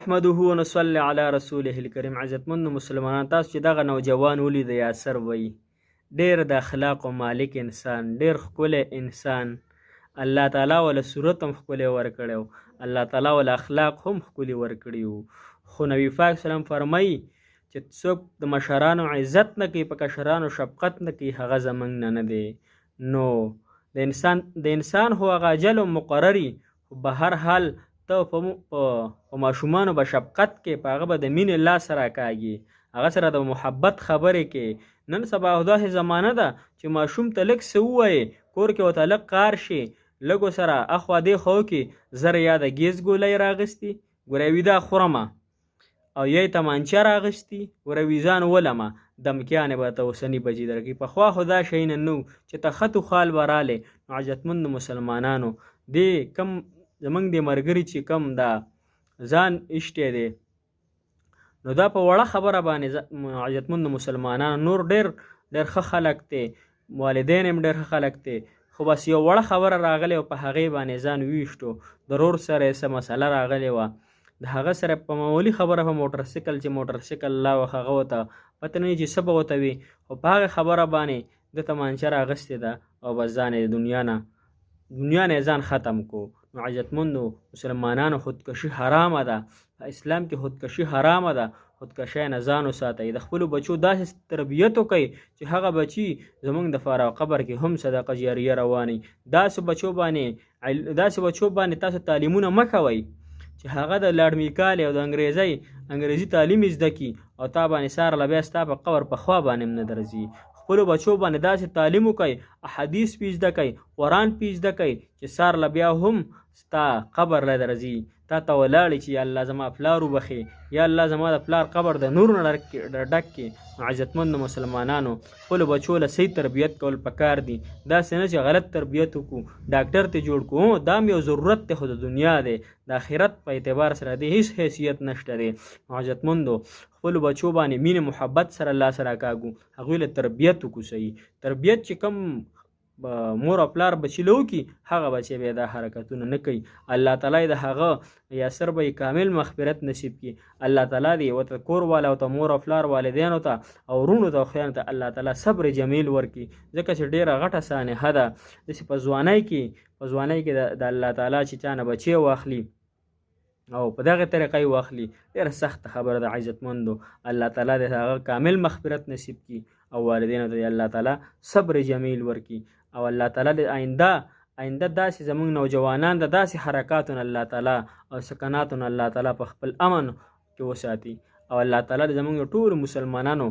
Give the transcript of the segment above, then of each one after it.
احمده ونصلي علی رسوله الکریم. عزتمندو مسلمانان، تاسو چې دغه نوجوان ولید یاسر وی، ډېر د اخلاقو مالک انسان، ډېر ښکلی انسان. الله تعالی وله صورت هم ښکلی ورکړی و، الله تعالی وله اخلاق هم ښکلي ورکړي وو. خو نبي پاک سلام فرمایي چې څوک د مشرانو عزت نه کوي، په کشرانو شفقت نه کوي، هغه زموږ نه دی. نو د انسان خو هغه اجل مقرري، خو به هر حال ته په ماشومانو به شفقت کې، په هغه به د مینې لاس راکاږي، هغه سره د محبت خبرې کې. نن سبا داسې زمانه ده چې ماشوم ته لږ څه ووایې، کور کې ورته لږ قار شي، لږ ورسره اخوا دېخوا وکړي، زر یا د ګیس ګولۍ راغستې، ګوره وي دا خورمه، او یا یې تمانچه راغستې، ګوره وي ځان ولمه، دمکیانې به ته اوسني بچي درکوي. پخوا خو دا شی نه و چې ته خط و خال به رالی. نو عزتمندو مسلمانانو، دې کم زمونږ د ملګري چې کم دا ځان ایشتی دی، نو دا په وړه خبره باندې عزتمندو مسلمانانو، نور ډېر ښه خلک دی، والدین هم ډېر ښه خلک دی، خو بس یو وړه خبره راغلی او په هغې باندې ځان ویشتو. د ورور سره یې څه مسله راغلې وه، د هغه سره په معمولي خبره په موټرسایکل چې موټرسایکل لا وخت هغه ورته پته نه وي چې څه به ورته وي، خو په هغې خبره باندې ده تمانچه راغستې ده او بس ځان یې دنیا نه ځان ختم کو. نو عزتمندو مسلمانانو، خودکشي حرامه ده، په اسلام کې خودکشي حرامه ده. خودکشۍ نه ځان وساتئ، د خپلو بچو داسې تربیت وکئ چې هغه بچي زموږ د فارغ قبر کې هم صدقه جاریه رواني. داسې بچو باندې تاسو تعلیمونه مه کوئ چې هغه د لاړ میکالې او د انګریزي تعلیم یې زده کړي او تا باندې سهار له بیا ستا په قبر په خوا باندې هم نه درځي. خپلو بچو باندې داسې تعلیم وکئ، احادیث پې زده کئ، قرآن پې زده کئ چې سهار له بیا هم ستا قبر له درځي، تا ته ولاړې چې یا الله زما پلار وبخې، یا الله زما د پلار قبر د نور نه ډک کړي. نو عزتمندو مسلمانانو، خپلو بچو له صحیح تربیت کول پکار دي. داسې نه چې غلط تربیت وکړو، ډاکټر ته جوړ کړو، دا هم یو ضرورت دی، خو د دنیا دی، د آخرت په اعتبار سره دی هېڅ حیثیت نشته دی. نو عزتمندو، خپلو بچو باندې مینې محبت سره لاس راکاږو، هغوی له تربیت وکړو. صحیح تربیت چې کوم مور او پلار بچي له وکړي، هغه بچی بیا دا حرکتونه نه کوي. الله تعالی د هغه یاسر به کامل مغفرت نصیب کړي. الله تعالی دې ورته کور والا او ته مور او پلار والدینو ته او وروڼو ته او خویانو ته الله تعالی صبر جمیل ورکړي، ځکه چې ډېره غټه سانحه ده. داسې په ځوانۍ کې د الله تعالی چې چا نه بچی واخلي او په دغه طریقه یې واخلي، ډېره سخته خبره ده. عزتمندو، الله تعالی دې هغه کامل مغفرت نصیب کړي او والدینو ته الله تعالی صبر جمیل ورکړي. او الله تعالی د آینده داسې زموږ نوجوانان د داسې حرکاتو نه الله تعالی او سکناتو نه الله تعالی په خپل امن کې وساتي، او الله تعالی د زموږ ټولو مسلمانانو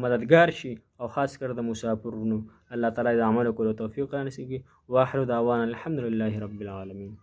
مددګار شي، او خاص کر د مسافرونو الله تعالی د عمل کولو توفیق نصیب کړي. واخر دعوانا الحمدلله رب العالمین.